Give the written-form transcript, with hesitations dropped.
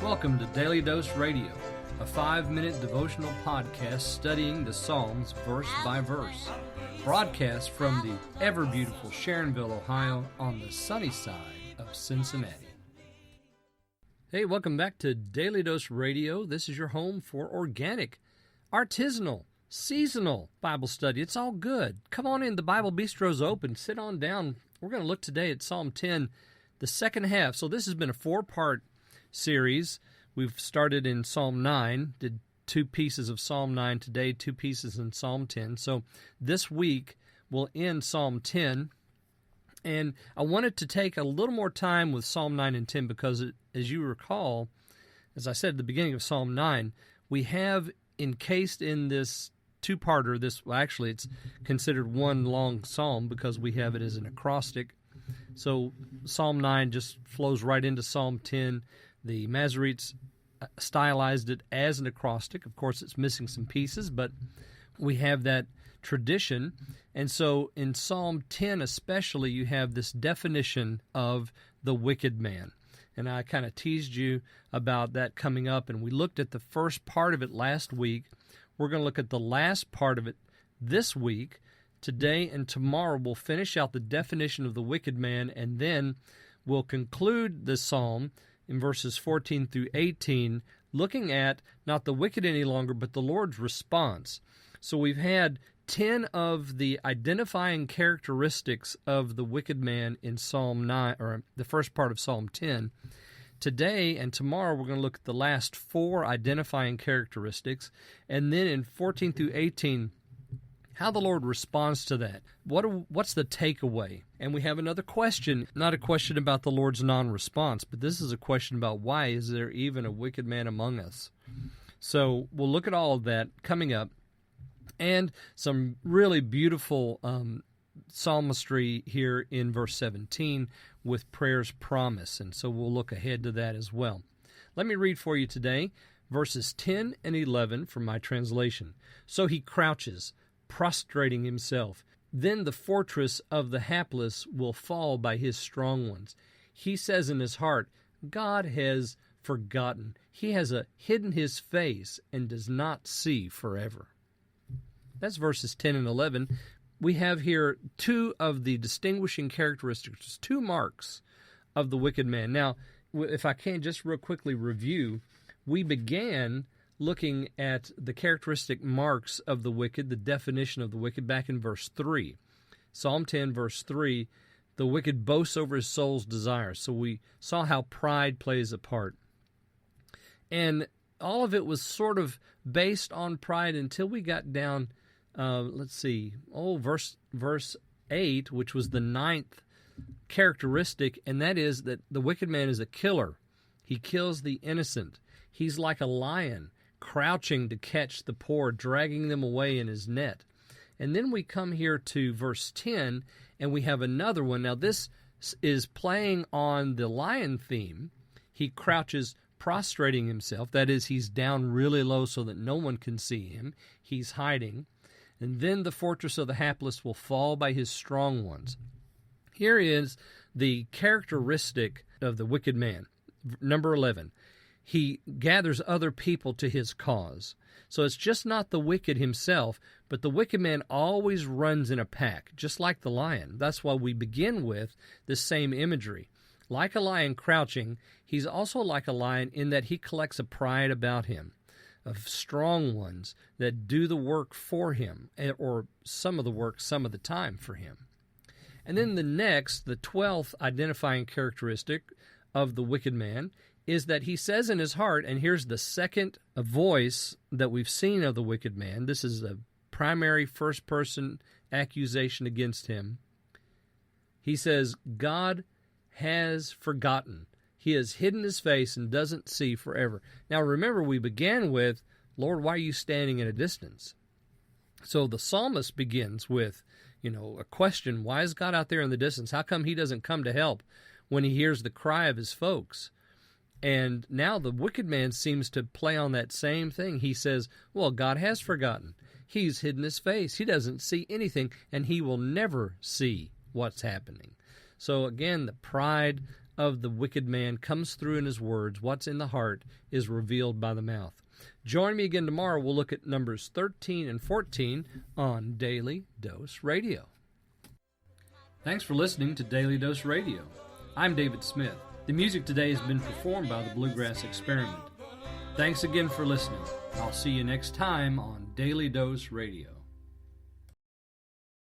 Welcome to Daily Dose Radio, a 5-minute devotional podcast studying the Psalms verse by verse. Broadcast from the ever-beautiful Sharonville, Ohio, on the sunny side of Cincinnati. Hey, welcome back to Daily Dose Radio. This is your home for organic, artisanal, seasonal Bible study. It's all good. Come on in. The Bible Bistro's open. Sit on down. We're going to look today at Psalm 10, the second half. So this has been a 4-part series. We've started in Psalm 9, did 2 pieces of Psalm 9 today, 2 pieces in Psalm 10. So this week we'll end Psalm 10. And I wanted to take a little more time with Psalm 9 and 10 because, as you recall, as I said at the beginning of Psalm 9, we have encased in this two-parter, it's considered one long psalm because we have it as an acrostic. So Psalm 9 just flows right into Psalm 10. The Masoretes stylized it as an acrostic. Of course, it's missing some pieces, but we have that tradition. And so in Psalm 10 especially, you have this definition of the wicked man. And I kind of teased you about that coming up, and we looked at the first part of it last week. We're going to look at the last part of it this week. Today and tomorrow we'll finish out the definition of the wicked man, and then we'll conclude the psalm in verses 14 through 18, looking at not the wicked any longer, but the Lord's response. So we've had 10 of the identifying characteristics of the wicked man in Psalm 9, or the first part of Psalm 10. Today and tomorrow we're going to look at the last 4 identifying characteristics, and then in 14 through 18, how the Lord responds to that. What's the takeaway? And we have another question, not a question about the Lord's non-response, but this is a question about why is there even a wicked man among us? So we'll look at all of that coming up, and some really beautiful psalmistry here in verse 17 with prayer's promise, and so we'll look ahead to that as well. Let me read for you today verses 10 and 11 from my translation. So he crouches, prostrating himself. Then the fortress of the hapless will fall by his strong ones. He says in his heart, God has forgotten. He has hidden his face and does not see forever. That's verses 10 and 11. We have here 2 of the distinguishing characteristics, 2 marks of the wicked man. Now, if I can just real quickly review, we began looking at the characteristic marks of the wicked, the definition of the wicked, back in verse 3. Psalm 10, verse 3, the wicked boasts over his soul's desires. So we saw how pride plays a part. And all of it was sort of based on pride until we got down, verse 8, which was the 9th characteristic, and that is that the wicked man is a killer. He kills the innocent. He's like a lion, crouching to catch the poor, dragging them away in his net. And then we come here to verse 10, and we have another one. Now this is playing on the lion theme. He crouches, prostrating himself. That is, he's down really low so that no one can see him. He's hiding. And then the fortress of the hapless will fall by his strong ones. Here is the characteristic of the wicked man. Number 11. He gathers other people to his cause. So it's just not the wicked himself, but the wicked man always runs in a pack, just like the lion. That's why we begin with this same imagery. Like a lion crouching, he's also like a lion in that he collects a pride about him, of strong ones that do the work for him, or some of the work some of the time for him. And then the 12th identifying characteristic of the wicked man is that he says in his heart, and here's the second voice that we've seen of the wicked man. This is a primary first-person accusation against him. He says, God has forgotten. He has hidden his face and doesn't see forever. Now remember, we began with, Lord, why are you standing at a distance? So the psalmist begins with, a question. Why is God out there in the distance? How come he doesn't come to help when he hears the cry of his folks? And now the wicked man seems to play on that same thing. He says, well, God has forgotten. He's hidden his face. He doesn't see anything, and he will never see what's happening. So again, the pride of the wicked man comes through in his words. What's in the heart is revealed by the mouth. Join me again tomorrow. We'll look at Numbers 13 and 14 on Daily Dose Radio. Thanks for listening to Daily Dose Radio. I'm David Smith. The music today has been performed by the Bluegrass Experiment. Thanks again for listening. I'll see you next time on Daily Dose Radio.